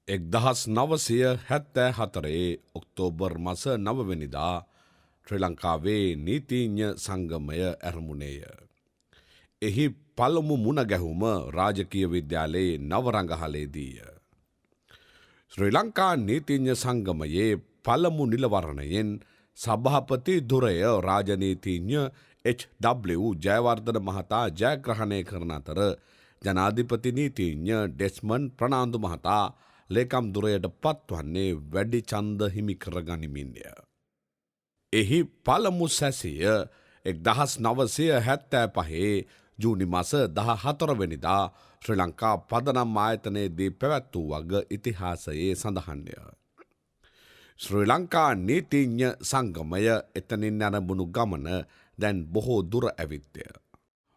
1974 October මස 9 වෙනිදා ශ්‍රී ලංකාවේ නීතිඥ සංගමය ඇරමුණේය. එහි පළමු මුණ ගැහුම රාජකීය විද්‍යාලයේ නවරංගහලේදීය. ශ්‍රී ලංකා නීතිඥ සංගමයේ පළමු නිලවරණයෙන් සභාපති ධුරය රාජනීතිඥ H.W. ජයවර්ධන මහතා ජයග්‍රහණය කරන අතර ජනාධිපති නීතිඥ ඩෙස්මන් ප්‍රනාන්දු මහතා ලේකම් දුරයට පත්වන්නේ වැඩි ඡන්ද හිමි කර ගනිමින්ය. එහි පළමු සැසිය 1975 ජූනි මාස 14 වෙනිදා ශ්‍රී ලංකා පදනම් ආයතනයේදී පැවැත් වූ වග ඉතිහාසයේ සඳහන්ය. ශ්‍රී ලංකා නීතිඥ සංගමය එතනින් ඇරඹුණු ගමන දැන් බොහෝ දුර ඇවිත්ය.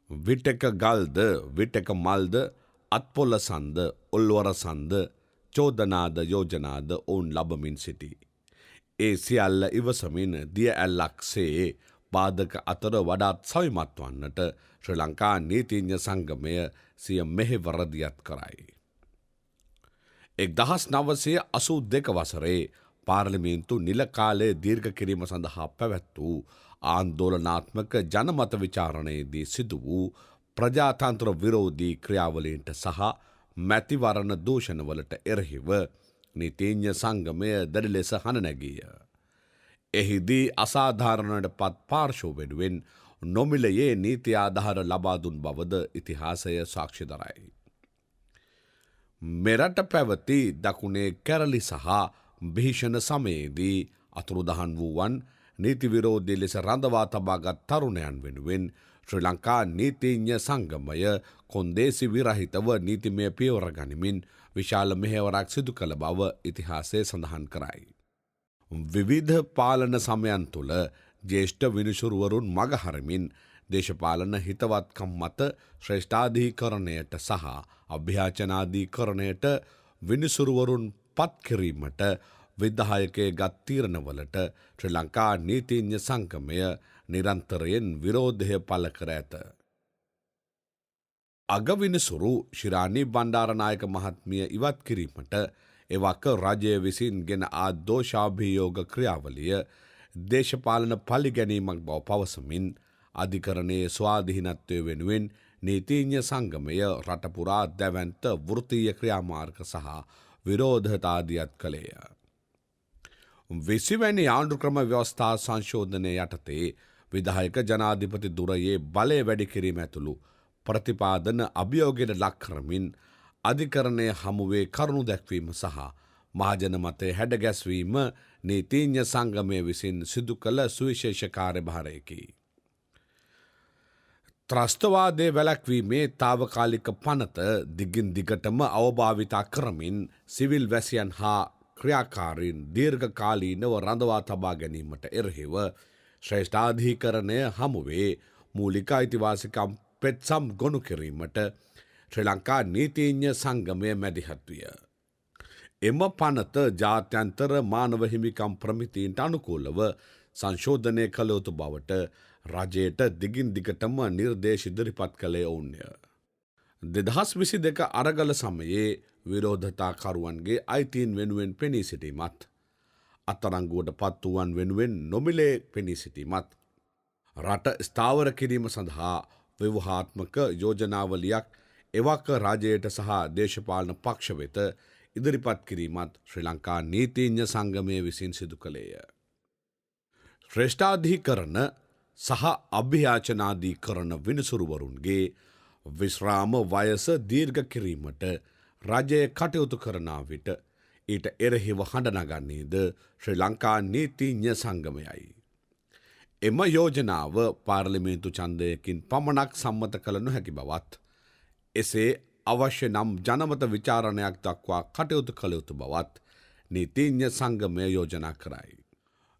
විටක ගල්ද විටක මල්ද අත්පොල සන්ද ඔල්වර සන්ද චෝදනාද යෝජනාද ඔවුන් ලබමින් සිටි. ඒ සියල්ල ඉවසමින් දිය ඇල්ලක්සේ බාධක අතර වඩාත් සවිමත් වන්නට ශ්‍රී ලංකා නීතිඥ සංගමය සිය මෙහෙවරදියත් කරයි. 1982 වසරේ පාර්ලිමේන්තු නිල කාලය දීර්ඝ කිරීම සඳහා පැවැත් වූ ආන්දෝලනාත්මක ජනමත විචාරණයේදී සිදු වූ ප්‍රජාතන්ත්‍ර විරෝධී ක්‍රියාවලීන්ට සහ මැතිවරණ දූෂණවලට එරෙහිව නීතිඥ සංගමය දැඩි ලෙස හඬ නැගීය. එහිදී අසාධාරණයට පත් පාර්ශ්ව වෙනුවෙන් නොමිලයේ නීති ආධාර ලබා දුන් බවද ඉතිහාසය සාක්ෂි දරයි. මෙරට පැවති දකුණේ කැරලි සහ භීෂණ සමයේදී අතුරුදහන් වූවන් නීති විරෝධී ලෙස රඳවා තබාගත් තරුණයන් වෙනුවෙන් ශ්‍රී ලංකා නීතිඥ සංගමය කොන්දේසි විරහිතව නීතිමය පියවර ගනිමින් විශාල මෙහෙවරක් සිදු කළ බව ඉතිහාසය සඳහන් කරයි. විවිධ පාලන සමයන් තුළ ජ්‍යෙෂ්ඨ විනිසුරුවරුන් මගහරමින් දේශපාලන හිතවත්කම් මත ශ්‍රේෂ්ඨාධීකරණයට සහ අභ්‍යාචනාධීකරණයට විනිසුරුවරුන් පත්කිරීමට විධායකයේ ගත් තීරණවලට ශ්‍රී ලංකා නීතිඥ සංගමය නිරන්තරයෙන් විරෝධය පළ කර ඇත. අගවිනිසුරු ශිරාණි බණ්ඩාරනායක මහත්මිය ඉවත් කිරීමට එවක රජය විසින් ගෙන ආදෝෂාභියෝග ක්‍රියාවලිය දේශපාලන පලිගැනීමක් බව පවසමින් අධිකරණයේ ස්වාධීනත්වය වෙනුවෙන් නීතිඥ සංගමය රටපුරා දැවැන්ත වෘත්තීය ක්‍රියාමාර්ග සහ විරෝධතාදියත් කළේය. 20 වැනි ආණ්ඩුක්‍රම ව්‍යවස්ථා සංශෝධනය යටතේ විධායක ජනාධිපති දුරයේ බලය වැඩි කිරීම ඇතුළු ප්‍රතිපාදන අභියෝගයට ලක් කරමින් අධිකරණය හමුවේ කරුණු දැක්වීම සහ මහජන මතය හැඩගැස්වීම නීතිඥ සංගමය විසින් සිදු කළ සුවිශේෂ කාර්යභාරයකි. ත්‍රස්තවාදය වැළැක්වීමේ තාවකාලික පනත දිගින් දිගටම අවභාවිතා කරමින් සිවිල් වැසියන් හා ක්‍රියාකාරීන් දීර්ඝකාලීනව රඳවා තබා ගැනීමට එරෙහිව ශ්‍රේෂ්ඨාධීකරණය හමුවේ මූලික අයිතිවාසිකම් පෙත්සම් ගොනු කිරීමට ශ්‍රී ලංකා නීතිඥ සංගමය මැදිහත් විය. එම පනත ජාත්‍යන්තර මානව හිමිකම් ප්‍රමිතීන්ට අනුකූලව සංශෝධනය කළ යුතු බවට රජයට දිගින් දිගටම නිර්දේශ ඉදිරිපත් කළේ ඔවුන්ය. 2022 අරගල සමයේ විරෝධතාකරුවන්ගේ අයිතීන් වෙනුවෙන් පෙනී සිටීමත් අත්අඩංගුවට පත් වූවන් වෙනුවෙන් නොමිලේ පෙනී සිටීමත් රට ස්ථාවර කිරීම සඳහා ව්‍යවහාත්මක යෝජනාවලියක් එවක රජයට සහ දේශපාලන පක්ෂ වෙත ඉදිරිපත් කිරීමත් ශ්‍රී ලංකා නීතිඥ සංගමය විසින් සිදු කළේය. ශ්‍රේෂ්ඨාධීකරණ සහ අභ්‍යාචනාධීකරණ විනිසුරුවරුන්ගේ විශ්‍රාම වයස දීර්ඝ කිරීමට රජය කටයුතු කරන විට ඊට එරෙහිව හඬ නගන්නේද ශ්‍රී ලංකා නීතිඥ සංගමයයි. එම යෝජනාව පාර්ලිමේන්තු ඡන්දයකින් පමණක් සම්මත කළ නොහැකි බවත් එසේ අවශ්‍ය නම් ජනමත විචාරණයක් දක්වා කටයුතු කළ යුතු බවත් නීතිඥ සංගමය යෝජනා කරයි.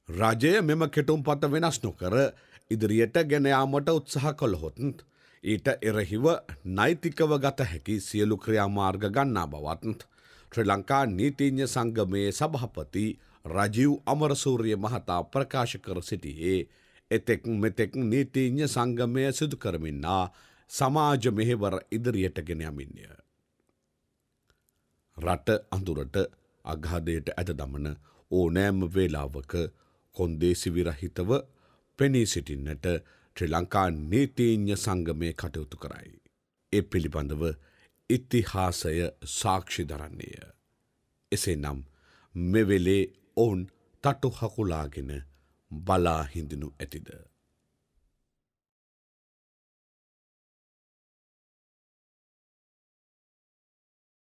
රජය මෙම කෙටුම්පත වෙනස් නොකර ඉදිරියට ගෙන යාමට උත්සාහ කළහොත් ඊට එරෙහිව නෛතිකව ගත හැකි සියලු ක්‍රියාමාර්ග ගන්නා බවත් ශ්‍රී ලංකා නීතිඥ සංගමයේ සභාපති රජීව් අමරසූරිය මහතා ප්‍රකාශ කර සිටියේ එතෙක් මෙතෙක් නීතිඥ සංගමය සිදු කරමින්නා සමාජ මෙහෙවර ඉදිරියට ගෙන යමින්ය. රට අඳුරට අගාධයට ඇද දමන ඕනෑම වේලාවක කොන්දේසි විරහිතව පෙනී සිටින්නට ශ්‍රී ලංකා නීතිඥ සංගමය කටයුතු කරයි. ඒ පිළිබඳව ඉතිහාසය සාක්ෂි දරන්නේය. එසේ නම් මෙවෙලේ ඔවුන් තටු හකුලාගෙන බලා හිඳිනු ඇතිද.